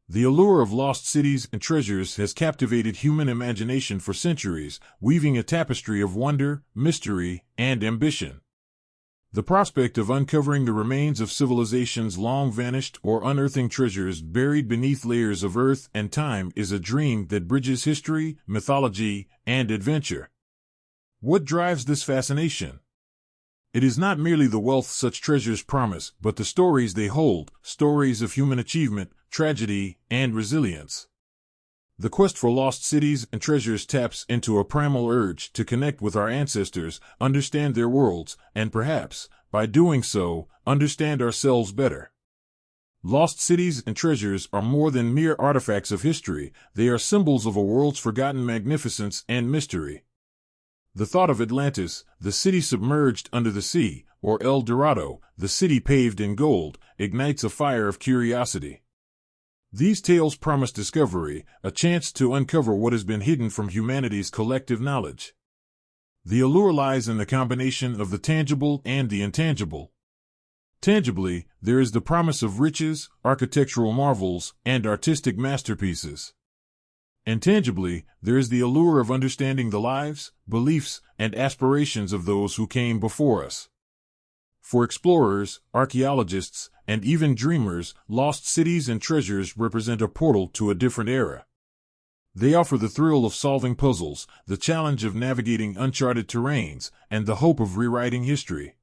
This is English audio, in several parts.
The allure of lost cities and treasures has captivated human imagination for centuries, weaving a tapestry of wonder, mystery, and ambition. The prospect of uncovering the remains of civilizations long vanished or unearthing treasures buried beneath layers of earth and time is a dream that bridges history, mythology, and adventure. What drives this fascination? It is not merely the wealth such treasures promise, but the stories they hold, stories of human achievement, tragedy, and resilience. The quest for lost cities and treasures taps into a primal urge to connect with our ancestors, understand their worlds, and perhaps, by doing so, understand ourselves better. Lost cities and treasures are more than mere artifacts of history, they are symbols of a world's forgotten magnificence and mystery. The thought of Atlantis, the city submerged under the sea, or El Dorado, the city paved in gold, ignites a fire of curiosity. These tales promise discovery, a chance to uncover what has been hidden from humanity's collective knowledge. The allure lies in the combination of the tangible and the intangible. Tangibly, there is the promise of riches, architectural marvels, and artistic masterpieces. Intangibly, there is the allure of understanding the lives, beliefs, and aspirations of those who came before us. For explorers, archaeologists, and even dreamers, lost cities and treasures represent a portal to a different era. They offer the thrill of solving puzzles, the challenge of navigating uncharted terrains, and the hope of rewriting history.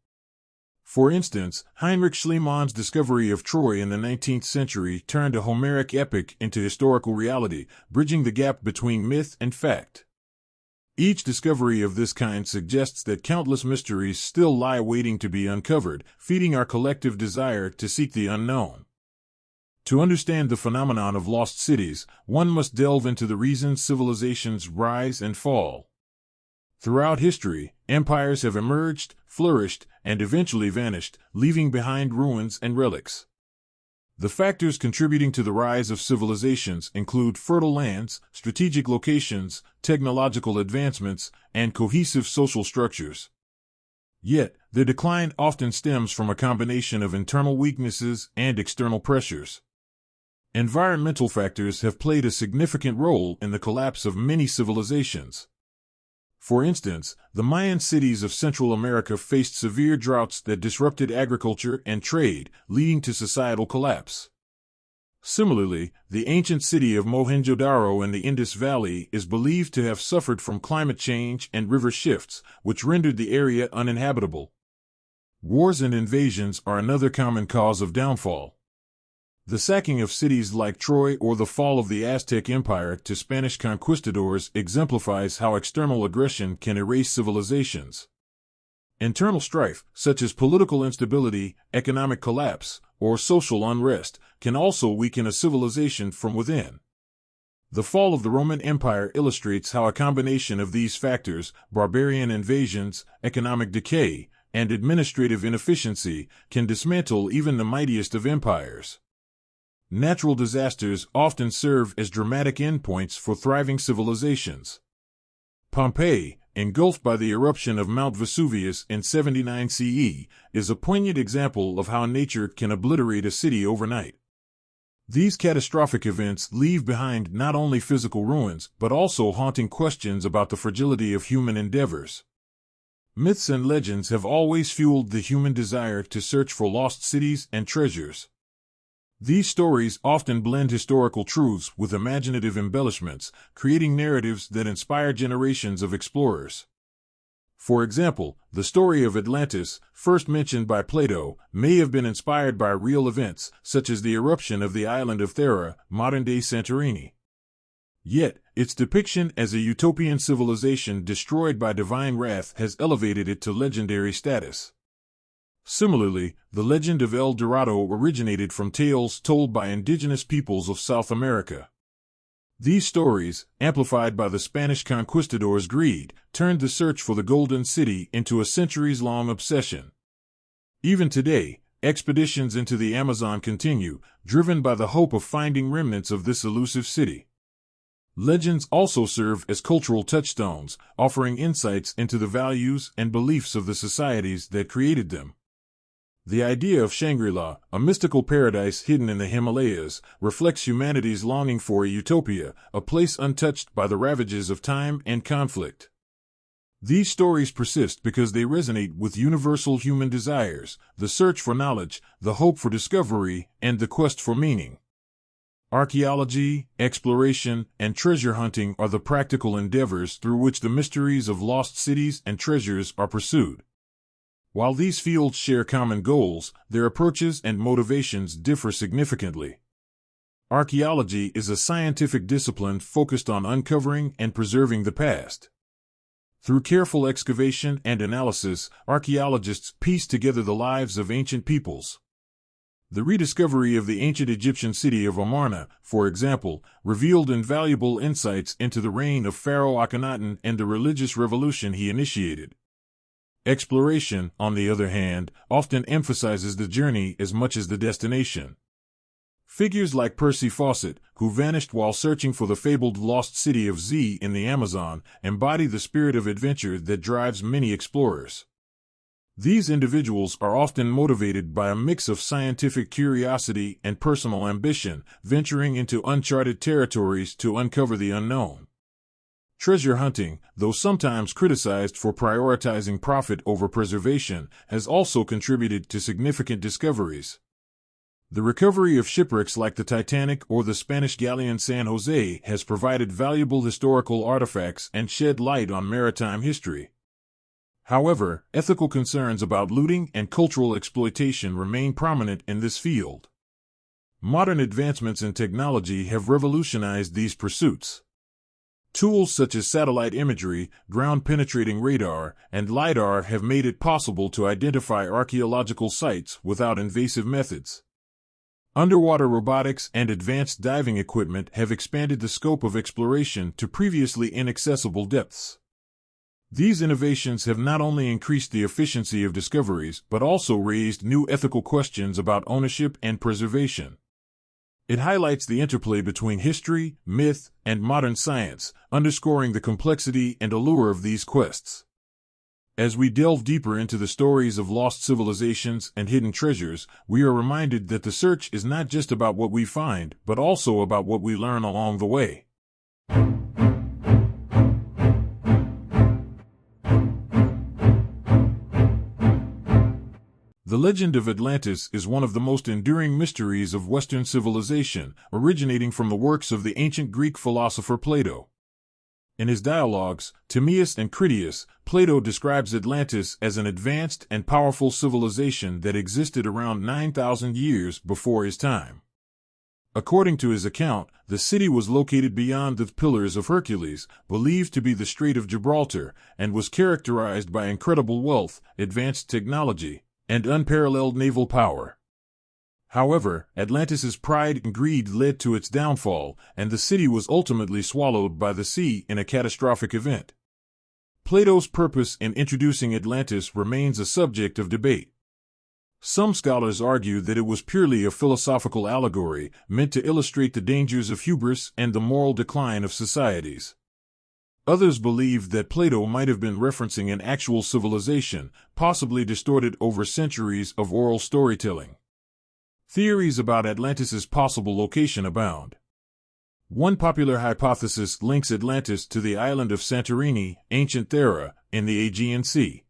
For instance, Heinrich Schliemann's discovery of Troy in the 19th century turned a Homeric epic into historical reality, bridging the gap between myth and fact. Each discovery of this kind suggests that countless mysteries still lie waiting to be uncovered, feeding our collective desire to seek the unknown. To understand the phenomenon of lost cities, one must delve into the reasons civilizations rise and fall. Throughout history, empires have emerged, flourished, and eventually vanished, leaving behind ruins and relics. The factors contributing to the rise of civilizations include fertile lands, strategic locations, technological advancements, and cohesive social structures. Yet, their decline often stems from a combination of internal weaknesses and external pressures. Environmental factors have played a significant role in the collapse of many civilizations. For instance, the Mayan cities of Central America faced severe droughts that disrupted agriculture and trade, leading to societal collapse. Similarly, the ancient city of Mohenjo-Daro in the Indus Valley is believed to have suffered from climate change and river shifts, which rendered the area uninhabitable. Wars and invasions are another common cause of downfall. The sacking of cities like Troy or the fall of the Aztec Empire to Spanish conquistadors exemplifies how external aggression can erase civilizations. Internal strife, such as political instability, economic collapse, or social unrest, can also weaken a civilization from within. The fall of the Roman Empire illustrates how a combination of these factors, barbarian invasions, economic decay, and administrative inefficiency, can dismantle even the mightiest of empires. Natural disasters often serve as dramatic endpoints for thriving civilizations. Pompeii, engulfed by the eruption of Mount Vesuvius in 79 CE, is a poignant example of how nature can obliterate a city overnight. These catastrophic events leave behind not only physical ruins, but also haunting questions about the fragility of human endeavors. Myths and legends have always fueled the human desire to search for lost cities and treasures. These stories often blend historical truths with imaginative embellishments, creating narratives that inspire generations of explorers. For example, the story of Atlantis, first mentioned by Plato, may have been inspired by real events, such as the eruption of the island of Thera, modern-day Santorini. Yet, its depiction as a utopian civilization destroyed by divine wrath has elevated it to legendary status. Similarly, the legend of El Dorado originated from tales told by indigenous peoples of South America. These stories, amplified by the Spanish conquistadors' greed, turned the search for the Golden City into a centuries-long obsession. Even today, expeditions into the Amazon continue, driven by the hope of finding remnants of this elusive city. Legends also serve as cultural touchstones, offering insights into the values and beliefs of the societies that created them. The idea of Shangri-La, a mystical paradise hidden in the Himalayas, reflects humanity's longing for a utopia, a place untouched by the ravages of time and conflict. These stories persist because they resonate with universal human desires, the search for knowledge, the hope for discovery, and the quest for meaning. Archaeology, exploration, and treasure hunting are the practical endeavors through which the mysteries of lost cities and treasures are pursued. While these fields share common goals, their approaches and motivations differ significantly. Archaeology is a scientific discipline focused on uncovering and preserving the past. Through careful excavation and analysis, archaeologists piece together the lives of ancient peoples. The rediscovery of the ancient Egyptian city of Amarna, for example, revealed invaluable insights into the reign of Pharaoh Akhenaten and the religious revolution he initiated. Exploration, on the other hand, often emphasizes the journey as much as the destination. Figures like Percy Fawcett, who vanished while searching for the fabled lost city of Z in the Amazon, embody the spirit of adventure that drives many explorers. These individuals are often motivated by a mix of scientific curiosity and personal ambition, venturing into uncharted territories to uncover the unknown. Treasure hunting, though sometimes criticized for prioritizing profit over preservation, has also contributed to significant discoveries. The recovery of shipwrecks like the Titanic or the Spanish galleon San Jose has provided valuable historical artifacts and shed light on maritime history. However, ethical concerns about looting and cultural exploitation remain prominent in this field. Modern advancements in technology have revolutionized these pursuits. Tools such as satellite imagery, ground-penetrating radar, and LiDAR have made it possible to identify archaeological sites without invasive methods. Underwater robotics and advanced diving equipment have expanded the scope of exploration to previously inaccessible depths. These innovations have not only increased the efficiency of discoveries but also raised new ethical questions about ownership and preservation. It highlights the interplay between history, myth, and modern science, underscoring the complexity and allure of these quests. As we delve deeper into the stories of lost civilizations and hidden treasures, we are reminded that the search is not just about what we find, but also about what we learn along the way. The Legend of Atlantis is one of the most enduring mysteries of Western civilization, originating from the works of the ancient Greek philosopher Plato. In his dialogues, Timaeus and Critias, Plato describes Atlantis as an advanced and powerful civilization that existed around 9,000 years before his time. According to his account, the city was located beyond the Pillars of Hercules, believed to be the Strait of Gibraltar, and was characterized by incredible wealth, advanced technology, and unparalleled naval power. However, Atlantis's pride and greed led to its downfall, and the city was ultimately swallowed by the sea in a catastrophic event. Plato's purpose in introducing Atlantis remains a subject of debate. Some scholars argue that it was purely a philosophical allegory, meant to illustrate the dangers of hubris and the moral decline of societies. Others believe that Plato might have been referencing an actual civilization, possibly distorted over centuries of oral storytelling. Theories about Atlantis's possible location abound. One popular hypothesis links Atlantis to the island of Santorini, ancient Thera, in the Aegean Sea.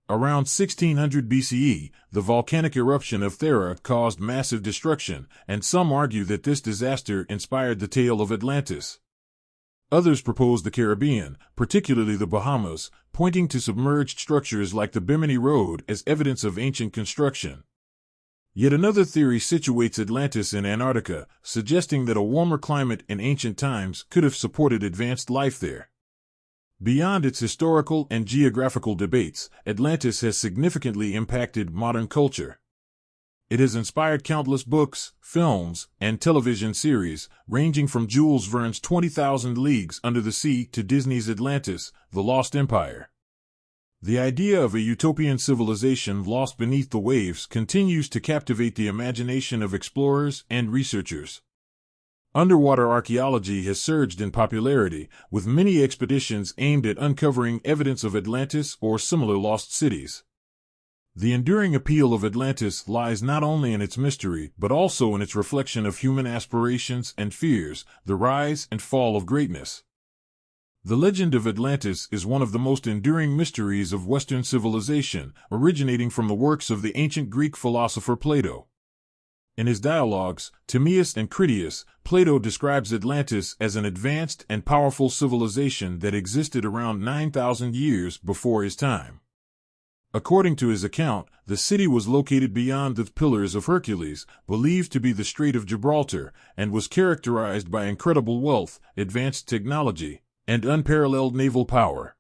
Around 1600 BCE, the volcanic eruption of Thera caused massive destruction, and some argue that this disaster inspired the tale of Atlantis. Others propose the Caribbean, particularly the Bahamas, pointing to submerged structures like the Bimini Road as evidence of ancient construction. Yet another theory situates Atlantis in Antarctica, suggesting that a warmer climate in ancient times could have supported advanced life there. Beyond its historical and geographical debates, Atlantis has significantly impacted modern culture. It has inspired countless books, films, and television series, ranging from Jules Verne's 20,000 Leagues Under the Sea to Disney's Atlantis, The Lost Empire. The idea of a utopian civilization lost beneath the waves continues to captivate the imagination of explorers and researchers. Underwater archaeology has surged in popularity, with many expeditions aimed at uncovering evidence of Atlantis or similar lost cities. The enduring appeal of Atlantis lies not only in its mystery, but also in its reflection of human aspirations and fears, the rise and fall of greatness. The legend of Atlantis is one of the most enduring mysteries of Western civilization, originating from the works of the ancient Greek philosopher Plato. In his dialogues, Timaeus and Critias, Plato describes Atlantis as an advanced and powerful civilization that existed around 9,000 years before his time. According to his account, the city was located beyond the Pillars of Hercules, believed to be the Strait of Gibraltar, and was characterized by incredible wealth, advanced technology, and unparalleled naval power.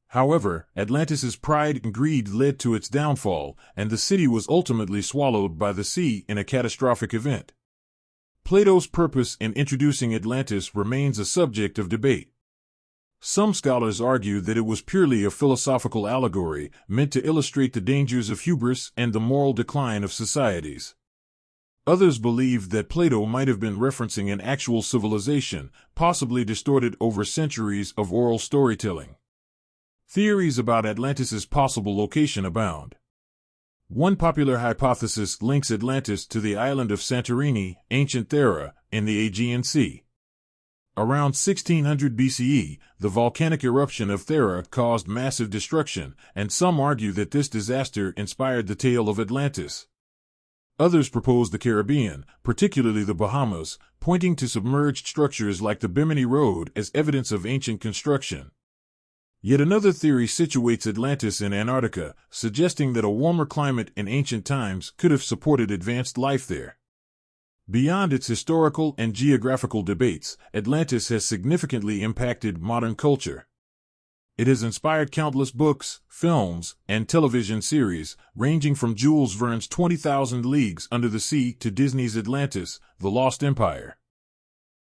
However, Atlantis's pride and greed led to its downfall, and the city was ultimately swallowed by the sea in a catastrophic event. Plato's purpose in introducing Atlantis remains a subject of debate. Some scholars argue that it was purely a philosophical allegory, meant to illustrate the dangers of hubris and the moral decline of societies. Others believe that Plato might have been referencing an actual civilization, possibly distorted over centuries of oral storytelling. Theories about Atlantis's possible location abound. One popular hypothesis links Atlantis to the island of Santorini, ancient Thera, in the Aegean Sea. Around 1600 BCE, the volcanic eruption of Thera caused massive destruction, and some argue that this disaster inspired the tale of Atlantis. Others propose the Caribbean, particularly the Bahamas, pointing to submerged structures like the Bimini Road as evidence of ancient construction. Yet another theory situates Atlantis in Antarctica, suggesting that a warmer climate in ancient times could have supported advanced life there. Beyond its historical and geographical debates, Atlantis has significantly impacted modern culture. It has inspired countless books, films, and television series, ranging from Jules Verne's 20,000 Leagues Under the Sea to Disney's Atlantis, The Lost Empire.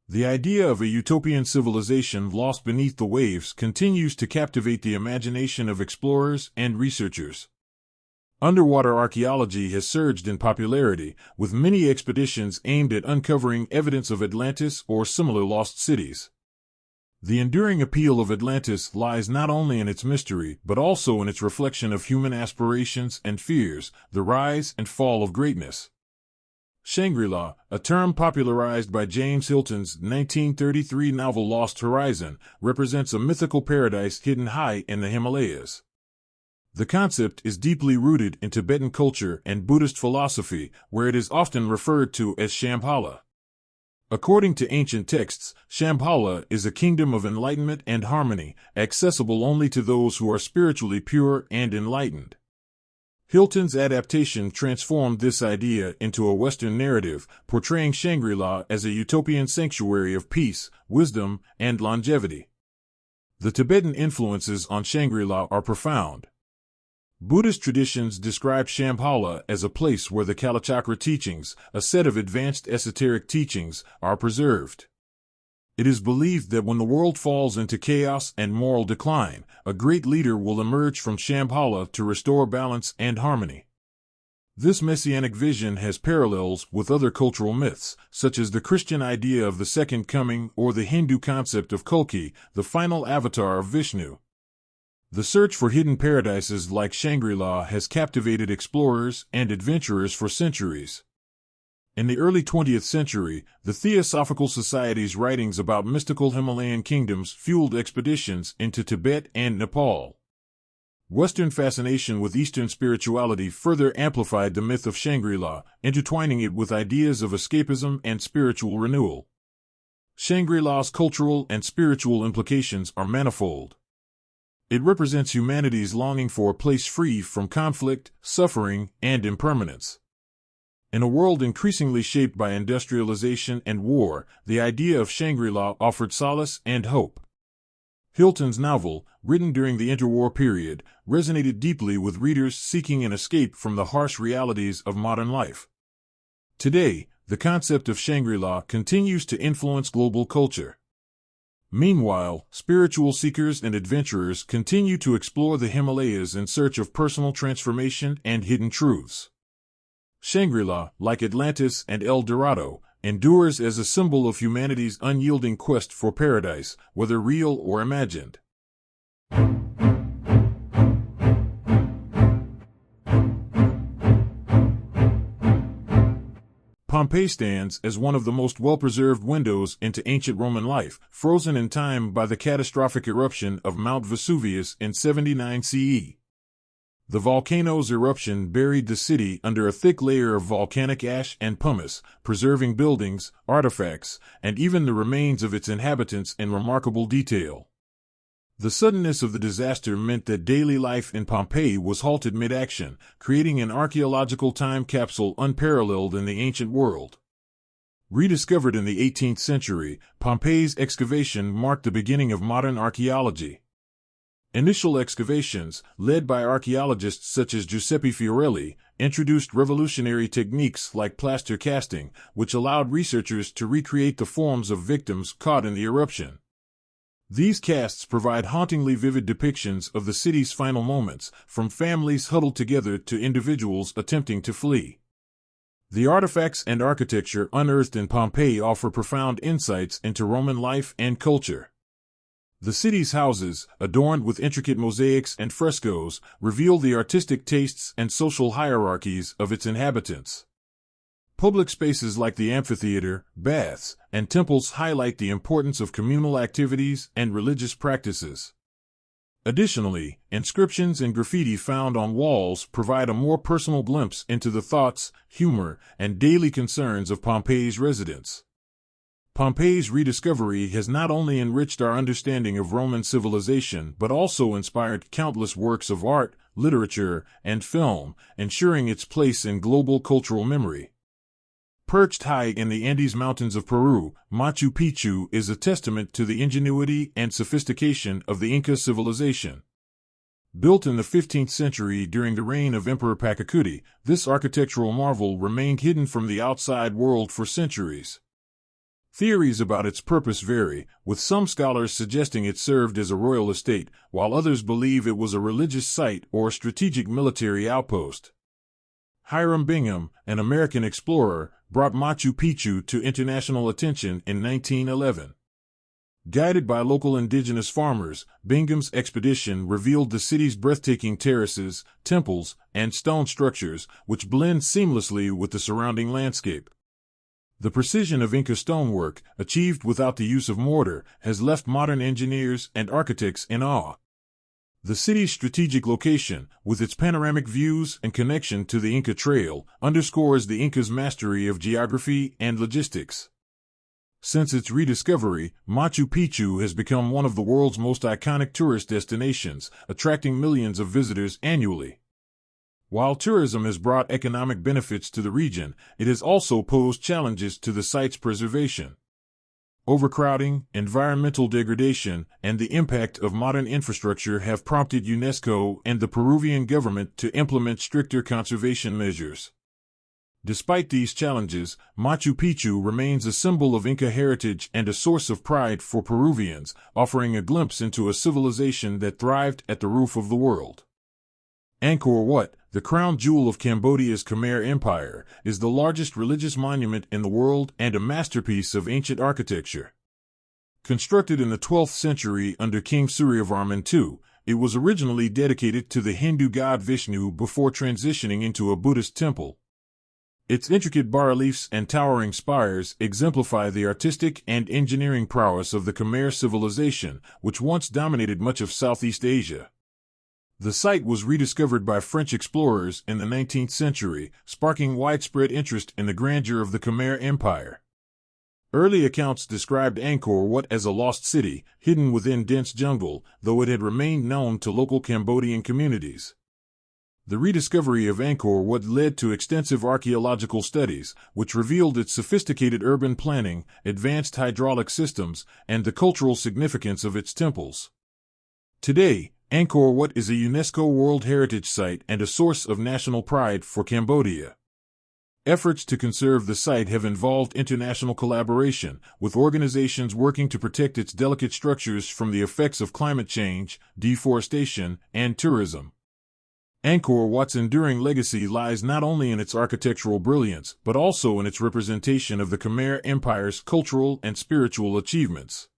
The idea of a utopian civilization lost beneath the waves continues to captivate the imagination of explorers and researchers. Underwater archaeology has surged in popularity, with many expeditions aimed at uncovering evidence of Atlantis or similar lost cities. The enduring appeal of Atlantis lies not only in its mystery, but also in its reflection of human aspirations and fears, the rise and fall of greatness. ShangriLa, a term popularized by James Hilton's 1933 novel Lost Horizon, represents a mythical paradise hidden high in the Himalayas. The concept is deeply rooted in Tibetan culture and Buddhist philosophy, where it is often referred to as Shambhala. According to ancient texts, Shambhala is a kingdom of enlightenment and harmony, accessible only to those who are spiritually pure and enlightened. Hilton's adaptation transformed this idea into a Western narrative, portraying Shangri-La as a utopian sanctuary of peace, wisdom, and longevity. The Tibetan influences on Shangri-La are profound. Buddhist traditions describe Shambhala as a place where the Kalachakra teachings, a set of advanced esoteric teachings, are preserved. It is believed that when the world falls into chaos and moral decline, a great leader will emerge from Shambhala to restore balance and harmony. This messianic vision has parallels with other cultural myths, such as the Christian idea of the Second Coming or the Hindu concept of Kalki, the final avatar of Vishnu. The search for hidden paradises like Shangri-La has captivated explorers and adventurers for centuries. In the early 20th century, the Theosophical Society's writings about mystical Himalayan kingdoms fueled expeditions into Tibet and Nepal. Western fascination with Eastern spirituality further amplified the myth of Shangri-La, intertwining it with ideas of escapism and spiritual renewal. Shangri-La's cultural and spiritual implications are manifold. It represents humanity's longing for a place free from conflict, suffering, and impermanence. In a world increasingly shaped by industrialization and war, the idea of Shangri-La offered solace and hope. Hilton's novel, written during the interwar period, resonated deeply with readers seeking an escape from the harsh realities of modern life. Today, the concept of Shangri-La continues to influence global culture. Meanwhile, spiritual seekers and adventurers continue to explore the Himalayas in search of personal transformation and hidden truths. Shangri-La, like Atlantis and El Dorado, endures as a symbol of humanity's unyielding quest for paradise, whether real or imagined. Pompeii stands as one of the most well-preserved windows into ancient Roman life, frozen in time by the catastrophic eruption of Mount Vesuvius in 79 CE. The volcano's eruption buried the city under a thick layer of volcanic ash and pumice, preserving buildings, artifacts, and even the remains of its inhabitants in remarkable detail. The suddenness of the disaster meant that daily life in Pompeii was halted mid-action, creating an archaeological time capsule unparalleled in the ancient world. Rediscovered in the 18th century, Pompeii's excavation marked the beginning of modern archaeology. Initial excavations, led by archaeologists such as Giuseppe Fiorelli, introduced revolutionary techniques like plaster casting, which allowed researchers to recreate the forms of victims caught in the eruption. These casts provide hauntingly vivid depictions of the city's final moments, from families huddled together to individuals attempting to flee. The artifacts and architecture unearthed in Pompeii offer profound insights into Roman life and culture. The city's houses, adorned with intricate mosaics and frescoes, reveal the artistic tastes and social hierarchies of its inhabitants. Public spaces like the amphitheater, baths, and temples highlight the importance of communal activities and religious practices. Additionally, inscriptions and graffiti found on walls provide a more personal glimpse into the thoughts, humor, and daily concerns of Pompeii's residents. Pompeii's rediscovery has not only enriched our understanding of Roman civilization but also inspired countless works of art, literature, and film, ensuring its place in global cultural memory. Perched high in the Andes Mountains of Peru, Machu Picchu is a testament to the ingenuity and sophistication of the Inca civilization. Built in the 15th century during the reign of Emperor Pachacuti, this architectural marvel remained hidden from the outside world for centuries. Theories about its purpose vary, with some scholars suggesting it served as a royal estate, while others believe it was a religious site or a strategic military outpost. Hiram Bingham, an American explorer, brought Machu Picchu to international attention in 1911. Guided by local indigenous farmers, Bingham's expedition revealed the city's breathtaking terraces, temples, and stone structures, which blend seamlessly with the surrounding landscape. The precision of Inca stonework, achieved without the use of mortar, has left modern engineers and architects in awe. The city's strategic location, with its panoramic views and connection to the Inca Trail, underscores the Incas' mastery of geography and logistics. Since its rediscovery, Machu Picchu has become one of the world's most iconic tourist destinations, attracting millions of visitors annually. While tourism has brought economic benefits to the region, it has also posed challenges to the site's preservation. Overcrowding, environmental degradation, and the impact of modern infrastructure have prompted UNESCO and the Peruvian government to implement stricter conservation measures. Despite these challenges, Machu Picchu remains a symbol of Inca heritage and a source of pride for Peruvians, offering a glimpse into a civilization that thrived at the roof of the world. Angkor Wat, the crown jewel of Cambodia's Khmer Empire, is the largest religious monument in the world and a masterpiece of ancient architecture. Constructed in the 12th century under King Suryavarman II, it was originally dedicated to the Hindu god Vishnu before transitioning into a Buddhist temple. Its intricate bas-reliefs and towering spires exemplify the artistic and engineering prowess of the Khmer civilization, which once dominated much of Southeast Asia. The site was rediscovered by French explorers in the 19th century, sparking widespread interest in the grandeur of the Khmer Empire. Early accounts described Angkor Wat as a lost city, hidden within dense jungle, though it had remained known to local Cambodian communities. The rediscovery of Angkor Wat led to extensive archaeological studies, which revealed its sophisticated urban planning, advanced hydraulic systems, and the cultural significance of its temples. Today, Angkor Wat is a UNESCO World Heritage Site and a source of national pride for Cambodia. Efforts to conserve the site have involved international collaboration, with organizations working to protect its delicate structures from the effects of climate change, deforestation, and tourism. Angkor Wat's enduring legacy lies not only in its architectural brilliance, but also in its representation of the Khmer Empire's cultural and spiritual achievements.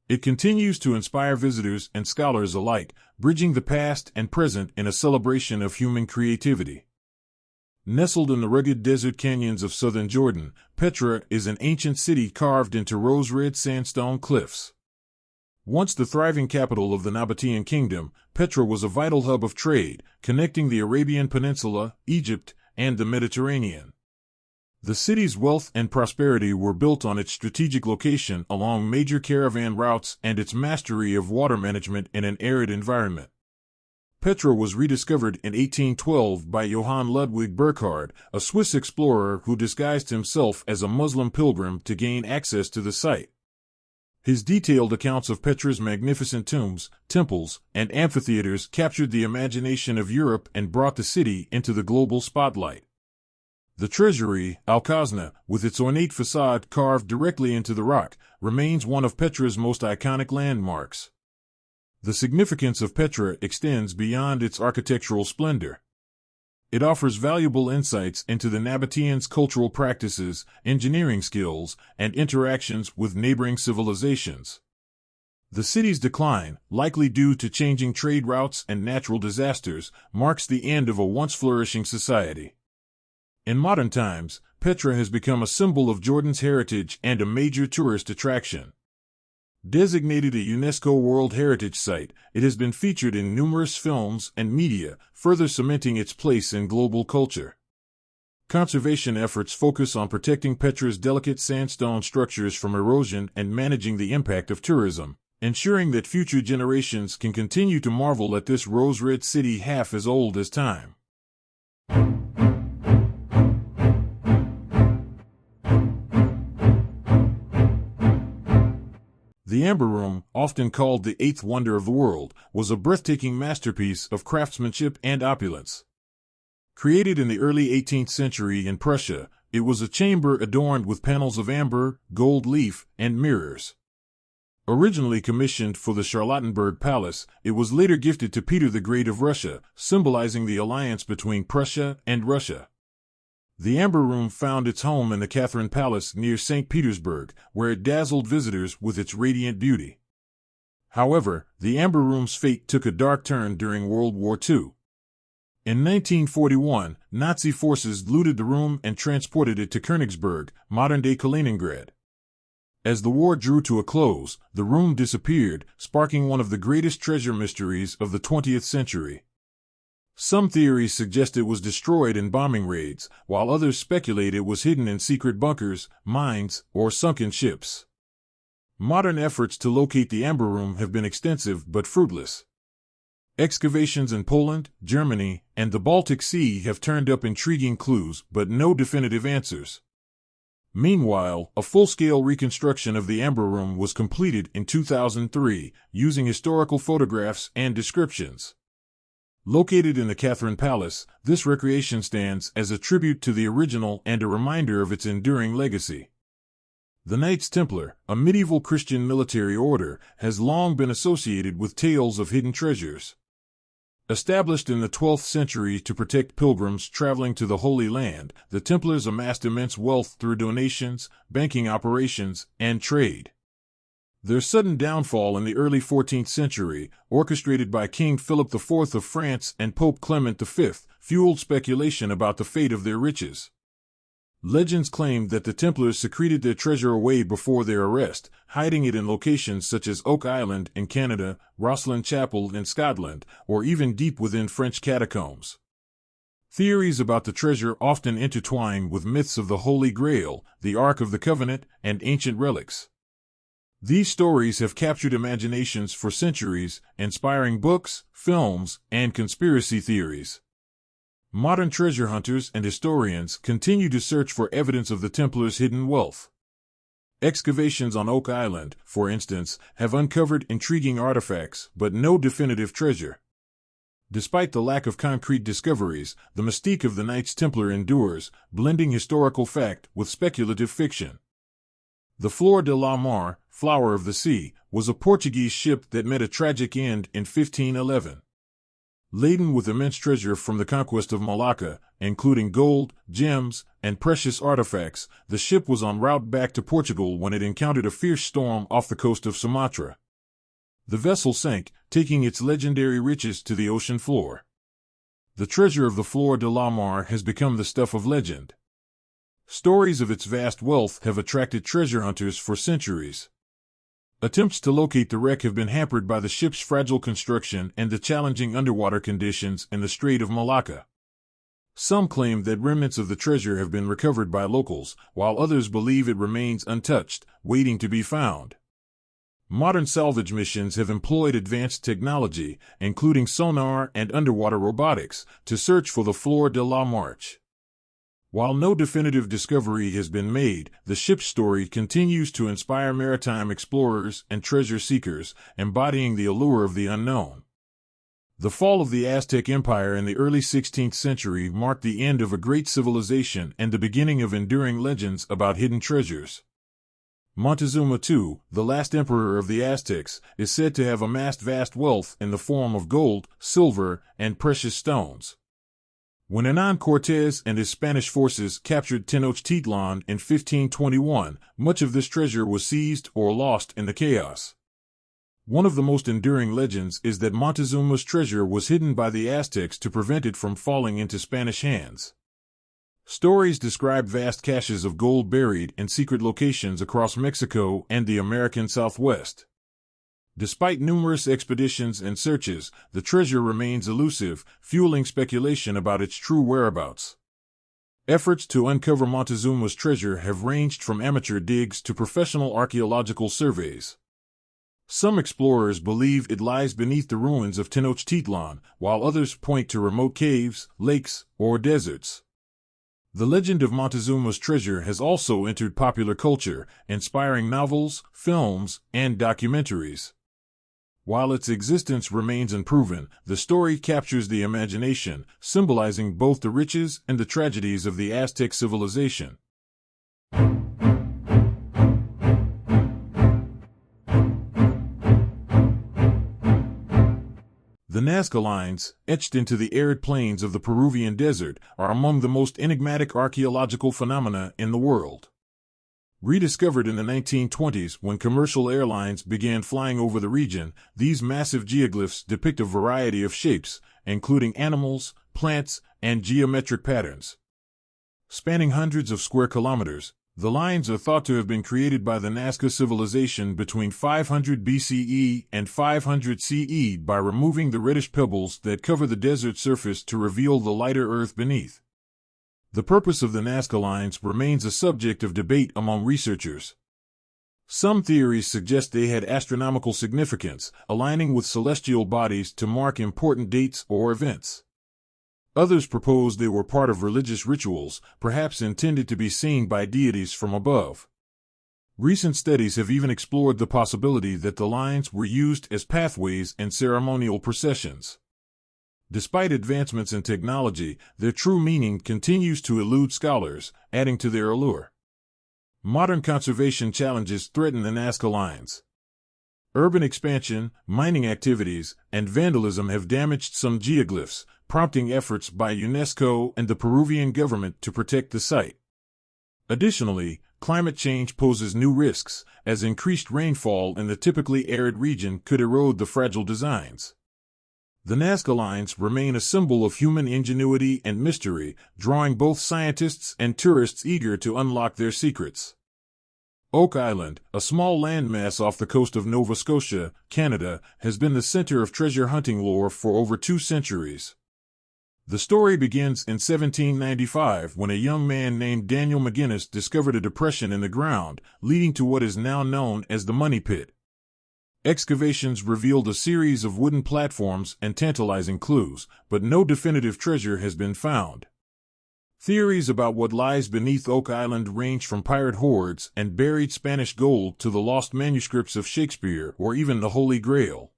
It continues to inspire visitors and scholars alike, bridging the past and present in a celebration of human creativity. Nestled in the rugged desert canyons of southern Jordan, Petra is an ancient city carved into rose-red sandstone cliffs. Once the thriving capital of the Nabatean kingdom, Petra was a vital hub of trade, connecting the Arabian Peninsula, Egypt, and the Mediterranean. The city's wealth and prosperity were built on its strategic location along major caravan routes and its mastery of water management in an arid environment. Petra was rediscovered in 1812 by Johann Ludwig Burckhardt, a Swiss explorer who disguised himself as a Muslim pilgrim to gain access to the site. His detailed accounts of Petra's magnificent tombs, temples, and amphitheaters captured the imagination of Europe and brought the city into the global spotlight. The treasury, Al-Khazna, with its ornate facade carved directly into the rock, remains one of Petra's most iconic landmarks. The significance of Petra extends beyond its architectural splendor. It offers valuable insights into the Nabateans' cultural practices, engineering skills, and interactions with neighboring civilizations. The city's decline, likely due to changing trade routes and natural disasters, marks the end of a once flourishing society. In modern times, Petra has become a symbol of Jordan's heritage and a major tourist attraction. Designated a UNESCO World Heritage Site, it has been featured in numerous films and media, further cementing its place in global culture. Conservation efforts focus on protecting Petra's delicate sandstone structures from erosion and managing the impact of tourism, ensuring that future generations can continue to marvel at this rose-red city half as old as time. The Amber Room, often called the eighth wonder of the world, was a breathtaking masterpiece of craftsmanship and opulence. Created in the early 18th century in Prussia, it was a chamber adorned with panels of amber, gold leaf, and mirrors. Originally commissioned for the Charlottenburg Palace, it was later gifted to Peter the Great of Russia, symbolizing the alliance between Prussia and Russia. The Amber Room found its home in the Catherine Palace near St. Petersburg, where it dazzled visitors with its radiant beauty. However, the Amber Room's fate took a dark turn during World War II. In 1941, Nazi forces looted the room and transported it to Königsberg, modern-day Kaliningrad. As the war drew to a close, the room disappeared, sparking one of the greatest treasure mysteries of the 20th century. Some theories suggest it was destroyed in bombing raids, while others speculate it was hidden in secret bunkers, mines, or sunken ships. Modern efforts to locate the Amber Room have been extensive but fruitless. Excavations in Poland, Germany, and the Baltic Sea have turned up intriguing clues, but no definitive answers. Meanwhile, a full-scale reconstruction of the Amber Room was completed in 2003, using historical photographs and descriptions. Located in the Catherine Palace, this recreation stands as a tribute to the original and a reminder of its enduring legacy. The Knights Templar, a medieval Christian military order, has long been associated with tales of hidden treasures. Established in the 12th century to protect pilgrims traveling to the Holy Land, the Templars amassed immense wealth through donations, banking operations, and trade. Their sudden downfall in the early 14th century, orchestrated by King Philip IV of France and Pope Clement V, fueled speculation about the fate of their riches. Legends claim that the Templars secreted their treasure away before their arrest, hiding it in locations such as Oak Island in Canada, Rosslyn Chapel in Scotland, or even deep within French catacombs. Theories about the treasure often intertwine with myths of the Holy Grail, the Ark of the Covenant, and ancient relics. These stories have captured imaginations for centuries, inspiring books, films, and conspiracy theories. Modern treasure hunters and historians continue to search for evidence of the Templars' hidden wealth. Excavations on Oak Island, for instance, have uncovered intriguing artifacts, but no definitive treasure. Despite the lack of concrete discoveries, the mystique of the Knights Templar endures, blending historical fact with speculative fiction. The Floor de Lar, Flower of the Sea, was a Portuguese ship that met a tragic end in 1511. Laden with immense treasure from the conquest of Malacca, including gold, gems, and precious artifacts, the ship was en route back to Portugal when it encountered a fierce storm off the coast of Sumatra. The vessel sank, taking its legendary riches to the ocean floor. The treasure of the Floor de Lar has become the stuff of legend. Stories of its vast wealth have attracted treasure hunters for centuries. Attempts to locate the wreck have been hampered by the ship's fragile construction and the challenging underwater conditions in the Strait of Malacca. Some claim that remnants of the treasure have been recovered by locals, while others believe it remains untouched, waiting to be found. Modern salvage missions have employed advanced technology, including sonar and underwater robotics, to search for the Floor de Lar. While no definitive discovery has been made, the ship's story continues to inspire maritime explorers and treasure seekers, embodying the allure of the unknown. The fall of the Aztec Empire in the early 16th century marked the end of a great civilization and the beginning of enduring legends about hidden treasures. Montezuma II, the last emperor of the Aztecs, is said to have amassed vast wealth in the form of gold, silver, and precious stones. When Hernán Cortés and his Spanish forces captured Tenochtitlan in 1521, much of this treasure was seized or lost in the chaos. One of the most enduring legends is that Montezuma's treasure was hidden by the Aztecs to prevent it from falling into Spanish hands. Stories describe vast caches of gold buried in secret locations across Mexico and the American Southwest. Despite numerous expeditions and searches, the treasure remains elusive, fueling speculation about its true whereabouts. Efforts to uncover Montezuma's treasure have ranged from amateur digs to professional archaeological surveys. Some explorers believe it lies beneath the ruins of Tenochtitlan, while others point to remote caves, lakes, or deserts. The legend of Montezuma's treasure has also entered popular culture, inspiring novels, films, and documentaries. While its existence remains unproven, the story captures the imagination, symbolizing both the riches and the tragedies of the Aztec civilization. The Nazca Lines, etched into the arid plains of the Peruvian desert, are among the most enigmatic archaeological phenomena in the world. Rediscovered in the 1920s when commercial airlines began flying over the region, these massive geoglyphs depict a variety of shapes, including animals, plants, and geometric patterns. Spanning hundreds of square kilometers, the lines are thought to have been created by the Nazca civilization between 500 BCE and 500 CE by removing the reddish pebbles that cover the desert surface to reveal the lighter earth beneath. The purpose of the Nazca Lines remains a subject of debate among researchers. Some theories suggest they had astronomical significance, aligning with celestial bodies to mark important dates or events. Others propose they were part of religious rituals, perhaps intended to be seen by deities from above. Recent studies have even explored the possibility that the lines were used as pathways in ceremonial processions. Despite advancements in technology, their true meaning continues to elude scholars, adding to their allure. Modern conservation challenges threaten the Nazca Lines. Urban expansion, mining activities, and vandalism have damaged some geoglyphs, prompting efforts by UNESCO and the Peruvian government to protect the site. Additionally, climate change poses new risks, as increased rainfall in the typically arid region could erode the fragile designs. The Nazca Lines remain a symbol of human ingenuity and mystery, drawing both scientists and tourists eager to unlock their secrets. Oak Island, a small landmass off the coast of Nova Scotia, Canada, has been the center of treasure hunting lore for over 2 centuries. The story begins in 1795 when a young man named Daniel McGinnis discovered a depression in the ground, leading to what is now known as the Money Pit. Excavations revealed a series of wooden platforms and tantalizing clues, but no definitive treasure has been found. Theories about what lies beneath Oak Island range from pirate hordes and buried Spanish gold to the lost manuscripts of Shakespeare or even the Holy Grail.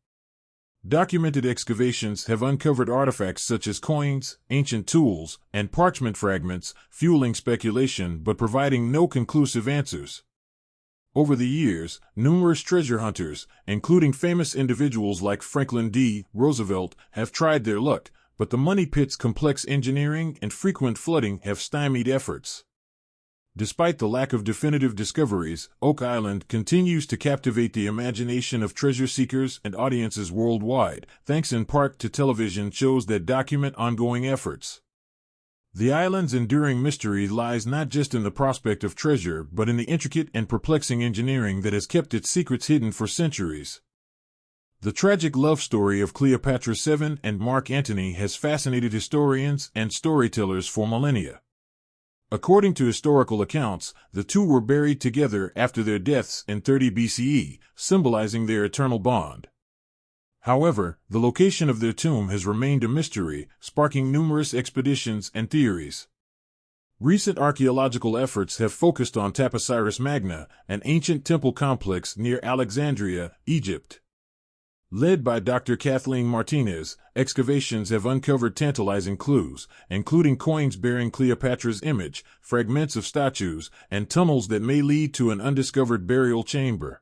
Documented excavations have uncovered artifacts such as coins, ancient tools, and parchment fragments, fueling speculation but providing no conclusive answers. Over the years, numerous treasure hunters, including famous individuals like Franklin D. Roosevelt, have tried their luck, but the Money Pit's complex engineering and frequent flooding have stymied efforts. Despite the lack of definitive discoveries, Oak Island continues to captivate the imagination of treasure seekers and audiences worldwide, thanks in part to television shows that document ongoing efforts. The island's enduring mystery lies not just in the prospect of treasure but in the intricate and perplexing engineering that has kept its secrets hidden for centuries. The tragic love story of Cleopatra VII and Mark Antony has fascinated historians and storytellers for millennia. According to historical accounts, the two were buried together after their deaths in 30 BCE, symbolizing their eternal bond. However, the location of their tomb has remained a mystery, sparking numerous expeditions and theories. Recent archaeological efforts have focused on Taposiris Magna, an ancient temple complex near Alexandria, Egypt. Led by Dr. Kathleen Martinez, excavations have uncovered tantalizing clues, including coins bearing Cleopatra's image, fragments of statues, and tunnels that may lead to an undiscovered burial chamber.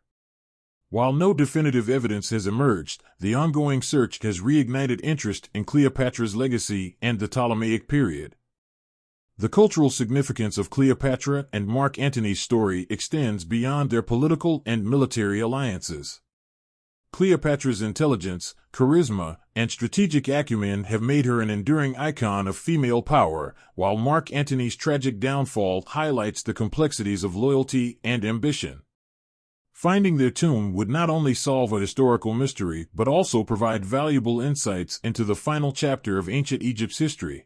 While no definitive evidence has emerged, the ongoing search has reignited interest in Cleopatra's legacy and the Ptolemaic period. The cultural significance of Cleopatra and Mark Antony's story extends beyond their political and military alliances. Cleopatra's intelligence, charisma, and strategic acumen have made her an enduring icon of female power, while Mark Antony's tragic downfall highlights the complexities of loyalty and ambition. Finding their tomb would not only solve a historical mystery but also provide valuable insights into the final chapter of ancient Egypt's history.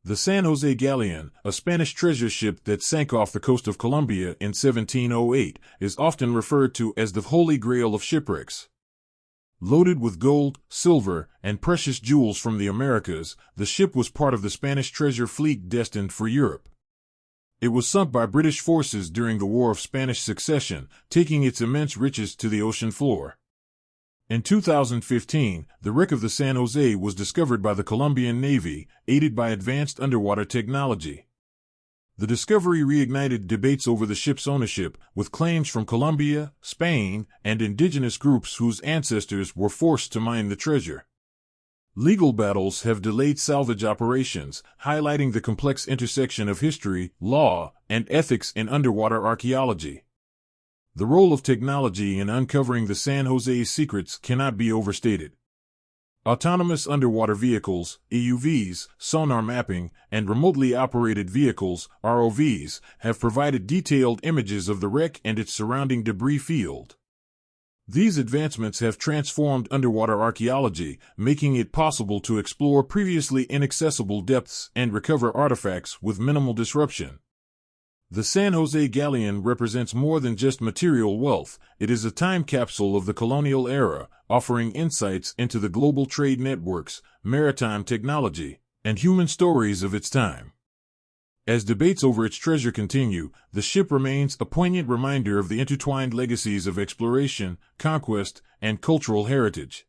The San Jose Galleon, a Spanish treasure ship that sank off the coast of Colombia in 1708, is often referred to as the Holy Grail of shipwrecks. Loaded with gold, silver, and precious jewels from the Americas, the ship was part of the Spanish treasure fleet destined for Europe. It was sunk by British forces during the War of Spanish Succession, taking its immense riches to the ocean floor. In 2015, the wreck of the San Jose was discovered by the Colombian Navy, aided by advanced underwater technology. The discovery reignited debates over the ship's ownership, with claims from Colombia, Spain, and indigenous groups whose ancestors were forced to mine the treasure. Legal battles have delayed salvage operations, highlighting the complex intersection of history, law, and ethics in underwater archaeology. The role of technology in uncovering the San Jose's secrets cannot be overstated. Autonomous underwater vehicles, AUVs, sonar mapping, and remotely operated vehicles, ROVs, have provided detailed images of the wreck and its surrounding debris field. These advancements have transformed underwater archaeology, making it possible to explore previously inaccessible depths and recover artifacts with minimal disruption. The San Jose Galleon represents more than just material wealth. It is a time capsule of the colonial era, offering insights into the global trade networks, maritime technology, and human stories of its time. As debates over its treasure continue, the ship remains a poignant reminder of the intertwined legacies of exploration, conquest, and cultural heritage.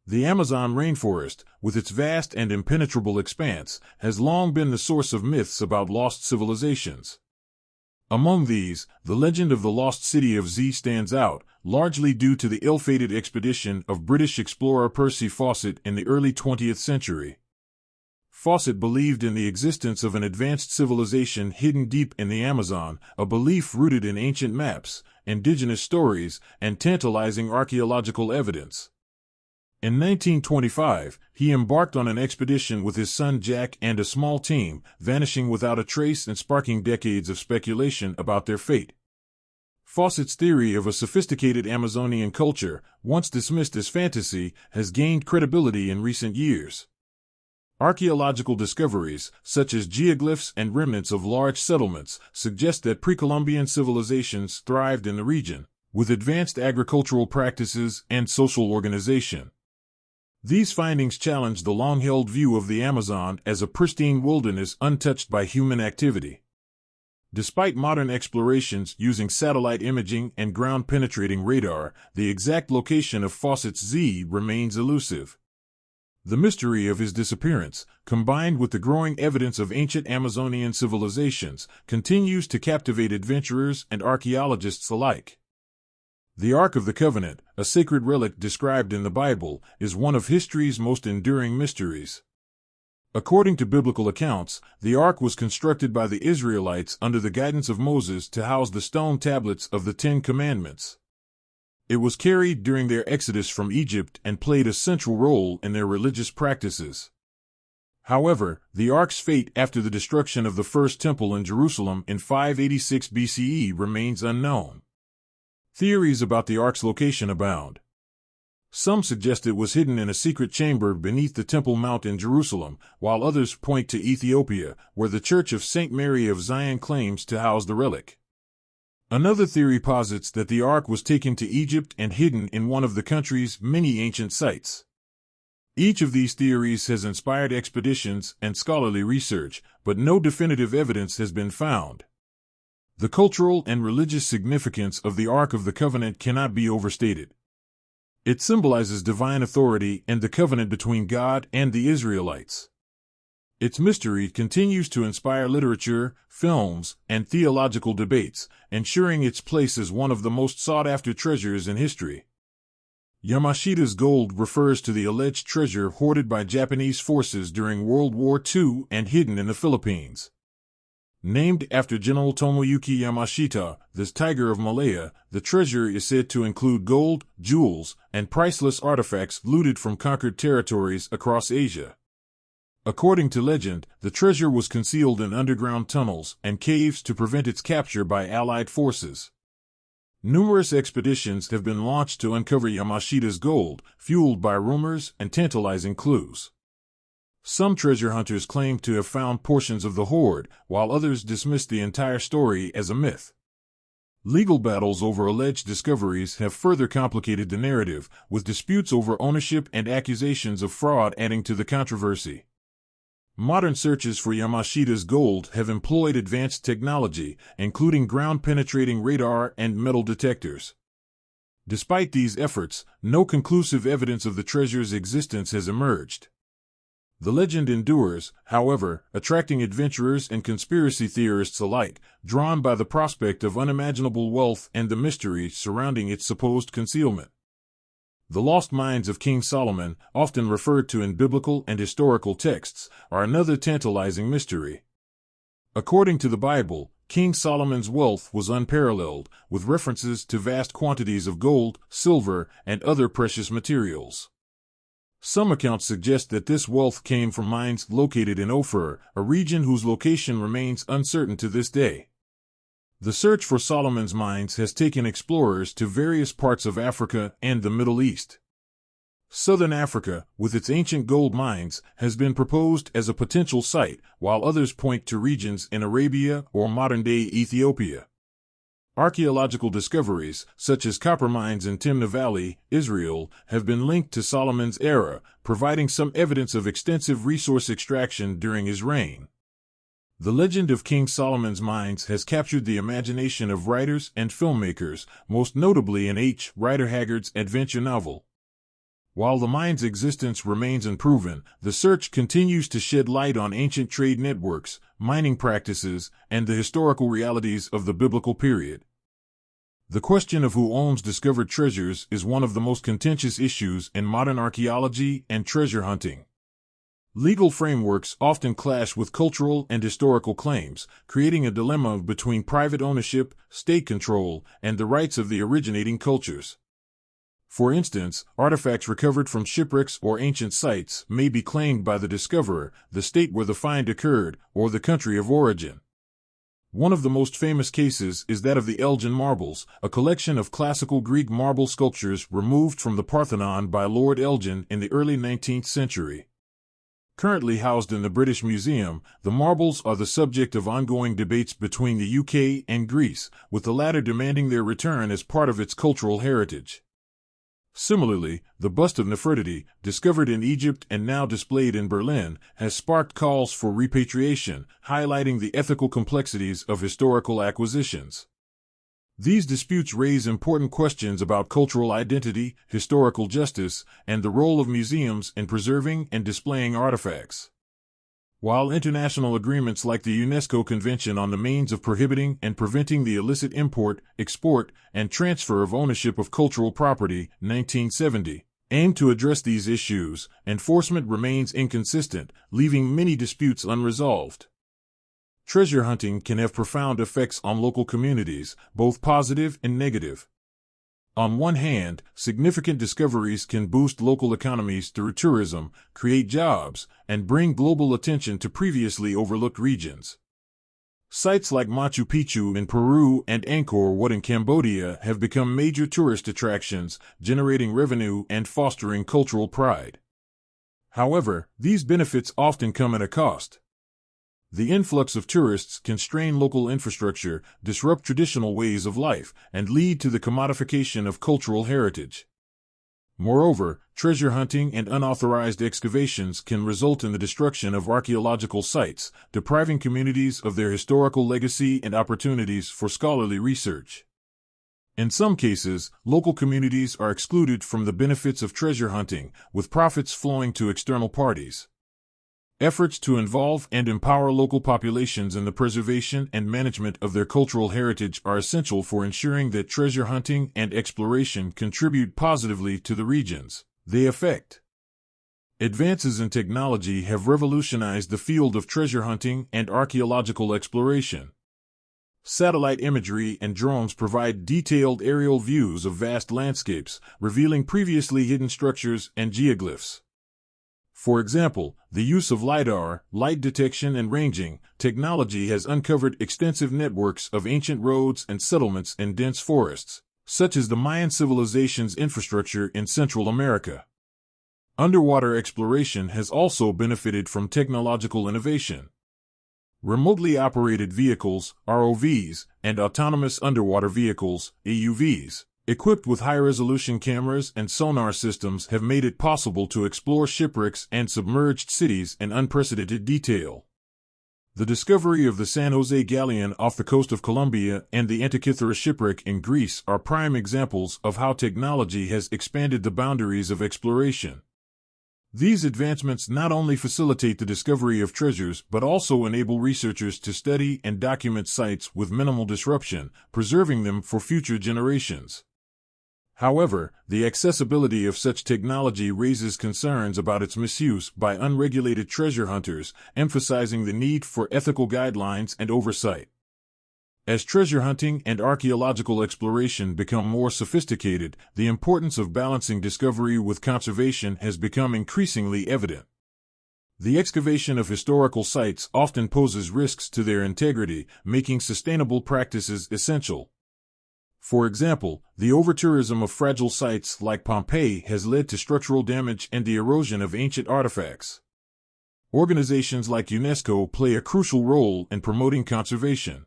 The Amazon rainforest, with its vast and impenetrable expanse, has long been the source of myths about lost civilizations. Among these, the legend of the lost city of Z stands out, largely due to the ill-fated expedition of British explorer Percy Fawcett in the early 20th century. Fawcett believed in the existence of an advanced civilization hidden deep in the Amazon, a belief rooted in ancient maps, indigenous stories, and tantalizing archaeological evidence. In 1925, he embarked on an expedition with his son Jack and a small team, vanishing without a trace and sparking decades of speculation about their fate. Fawcett's theory of a sophisticated Amazonian culture, once dismissed as fantasy, has gained credibility in recent years. Archaeological discoveries, such as geoglyphs and remnants of large settlements, suggest that pre-Columbian civilizations thrived in the region, with advanced agricultural practices and social organization. These findings challenge the long-held view of the Amazon as a pristine wilderness untouched by human activity. Despite modern explorations using satellite imaging and ground-penetrating radar, the exact location of Fawcett's Z remains elusive. The mystery of his disappearance, combined with the growing evidence of ancient Amazonian civilizations, continues to captivate adventurers and archaeologists alike. The Ark of the Covenant, a sacred relic described in the Bible, is one of history's most enduring mysteries. According to biblical accounts, the Ark was constructed by the Israelites under the guidance of Moses to house the stone tablets of the Ten Commandments. It was carried during their exodus from Egypt and played a central role in their religious practices. However, the Ark's fate after the destruction of the First Temple in Jerusalem in 586 BCE remains unknown. Theories about the Ark's location abound. Some suggest it was hidden in a secret chamber beneath the Temple Mount in Jerusalem, while others point to Ethiopia, where the Church of St. Mary of Zion claims to house the relic. Another theory posits that the Ark was taken to Egypt and hidden in one of the country's many ancient sites. Each of these theories has inspired expeditions and scholarly research, but no definitive evidence has been found. The cultural and religious significance of the Ark of the Covenant cannot be overstated. It symbolizes divine authority and the covenant between God and the Israelites. Its mystery continues to inspire literature, films, and theological debates, ensuring its place as one of the most sought-after treasures in history. Yamashitas Gold refers to the alleged treasure hoarded by Japanese forces during World War II and hidden in the Philippines. Named after General Tomoyuki Yamashita, the Tiger of Malaya, the treasure is said to include gold, jewels, and priceless artifacts looted from conquered territories across Asia. According to legend, the treasure was concealed in underground tunnels and caves to prevent its capture by Allied forces. Numerous expeditions have been launched to uncover Yamashita's gold, fueled by rumors and tantalizing clues. Some treasure hunters claim to have found portions of the hoard, while others dismiss the entire story as a myth. Legal battles over alleged discoveries have further complicated the narrative, with disputes over ownership and accusations of fraud adding to the controversy. Modern searches for Yamashita's gold have employed advanced technology, including ground-penetrating radar and metal detectors. Despite these efforts, no conclusive evidence of the treasure's existence has emerged. The legend endures, however, attracting adventurers and conspiracy theorists alike, drawn by the prospect of unimaginable wealth and the mystery surrounding its supposed concealment. The lost mines of King Solomon, often referred to in biblical and historical texts, are another tantalizing mystery. According to the Bible, King Solomon's wealth was unparalleled, with references to vast quantities of gold, silver, and other precious materials. Some accounts suggest that this wealth came from mines located in Ophir, a region whose location remains uncertain to this day. The search for Solomon's mines has taken explorers to various parts of Africa and the Middle East. Southern Africa, with its ancient gold mines, has been proposed as a potential site, while others point to regions in Arabia or modern-day Ethiopia. Archaeological discoveries, such as copper mines in Timna Valley, Israel, have been linked to Solomon's era, providing some evidence of extensive resource extraction during his reign. The legend of King Solomon's mines has captured the imagination of writers and filmmakers, most notably in H. Rider Haggard's adventure novel. While the mine's existence remains unproven, the search continues to shed light on ancient trade networks, mining practices, and the historical realities of the biblical period. The question of who owns discovered treasures is one of the most contentious issues in modern archaeology and treasure hunting. Legal frameworks often clash with cultural and historical claims, creating a dilemma between private ownership, state control, and the rights of the originating cultures. For instance, artifacts recovered from shipwrecks or ancient sites may be claimed by the discoverer, the state where the find occurred, or the country of origin. One of the most famous cases is that of the Elgin marbles, a collection of classical Greek marble sculptures removed from the Parthenon by Lord Elgin in the early 19th century. Currently housed in the British Museum, the marbles are the subject of ongoing debates between the UK and Greece, with the latter demanding their return as part of its cultural heritage. Similarly, the bust of Nefertiti, discovered in Egypt and now displayed in Berlin, has sparked calls for repatriation, highlighting the ethical complexities of historical acquisitions. These disputes raise important questions about cultural identity, historical justice, and the role of museums in preserving and displaying artifacts. While international agreements like the UNESCO Convention on the Means of Prohibiting and Preventing the Illicit Import, Export, and Transfer of Ownership of Cultural Property, 1970, aim to address these issues, enforcement remains inconsistent, leaving many disputes unresolved. Treasure hunting can have profound effects on local communities, both positive and negative. On one hand, significant discoveries can boost local economies through tourism, create jobs, and bring global attention to previously overlooked regions. Sites like Machu Picchu in Peru and Angkor Wat in Cambodia have become major tourist attractions, generating revenue and fostering cultural pride. However, these benefits often come at a cost. The influx of tourists can strain local infrastructure, disrupt traditional ways of life, and lead to the commodification of cultural heritage. Moreover, treasure hunting and unauthorized excavations can result in the destruction of archaeological sites, depriving communities of their historical legacy and opportunities for scholarly research. In some cases, local communities are excluded from the benefits of treasure hunting, with profits flowing to external parties. Efforts to involve and empower local populations in the preservation and management of their cultural heritage are essential for ensuring that treasure hunting and exploration contribute positively to the regions they affect. Advances in technology have revolutionized the field of treasure hunting and archaeological exploration. Satellite imagery and drones provide detailed aerial views of vast landscapes, revealing previously hidden structures and geoglyphs. For example, the use of LiDAR, light detection and ranging, technology has uncovered extensive networks of ancient roads and settlements in dense forests, such as the Mayan civilization's infrastructure in Central America. Underwater exploration has also benefited from technological innovation. Remotely operated vehicles, ROVs, and autonomous underwater vehicles, AUVs, equipped with high-resolution cameras and sonar systems have made it possible to explore shipwrecks and submerged cities in unprecedented detail. The discovery of the San Jose Galleon off the coast of Colombia and the Antikythera shipwreck in Greece are prime examples of how technology has expanded the boundaries of exploration. These advancements not only facilitate the discovery of treasures but also enable researchers to study and document sites with minimal disruption, preserving them for future generations. However, the accessibility of such technology raises concerns about its misuse by unregulated treasure hunters, emphasizing the need for ethical guidelines and oversight. As treasure hunting and archaeological exploration become more sophisticated, the importance of balancing discovery with conservation has become increasingly evident. The excavation of historical sites often poses risks to their integrity, making sustainable practices essential. For example, the overtourism of fragile sites like Pompei has led to structural damage and the erosion of ancient artifacts. Organizations like UNESCO play a crucial role in promoting conservation.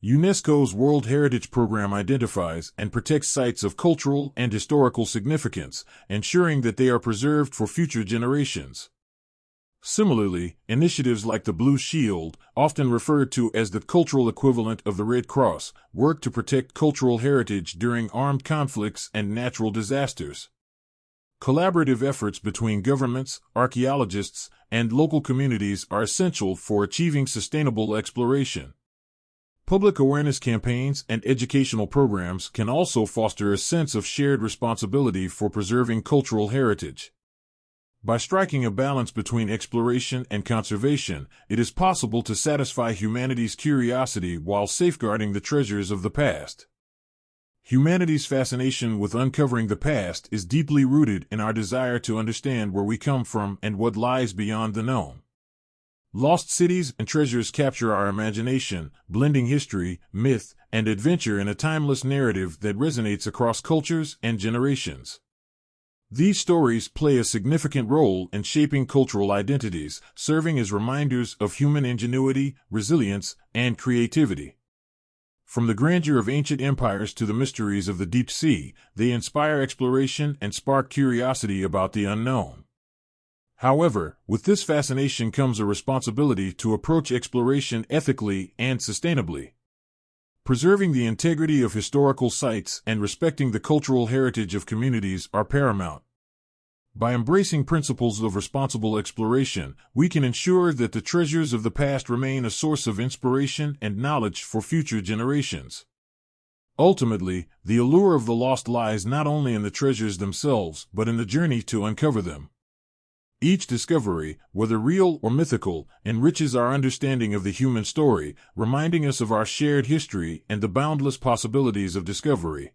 UNESCO's World Heritage Program identifies and protects sites of cultural and historical significance, ensuring that they are preserved for future generations. Similarly, initiatives like the Blue Shield, often referred to as the cultural equivalent of the Red Cross, work to protect cultural heritage during armed conflicts and natural disasters. Collaborative efforts between governments, archaeologists, and local communities are essential for achieving sustainable exploration. Public awareness campaigns and educational programs can also foster a sense of shared responsibility for preserving cultural heritage. By striking a balance between exploration and conservation, it is possible to satisfy humanity's curiosity while safeguarding the treasures of the past. Humanity's fascination with uncovering the past is deeply rooted in our desire to understand where we come from and what lies beyond the known. Lost cities and treasures capture our imagination, blending history, myth, and adventure in a timeless narrative that resonates across cultures and generations. These stories play a significant role in shaping cultural identities, serving as reminders of human ingenuity, resilience, and creativity. From the grandeur of ancient empires to the mysteries of the deep sea, they inspire exploration and spark curiosity about the unknown. However, with this fascination comes a responsibility to approach exploration ethically and sustainably. Preserving the integrity of historical sites and respecting the cultural heritage of communities are paramount. By embracing principles of responsible exploration, we can ensure that the treasures of the past remain a source of inspiration and knowledge for future generations. Ultimately, the allure of the lost lies not only in the treasures themselves, but in the journey to uncover them. Each discovery, whether real or mythical, enriches our understanding of the human story, reminding us of our shared history and the boundless possibilities of discovery.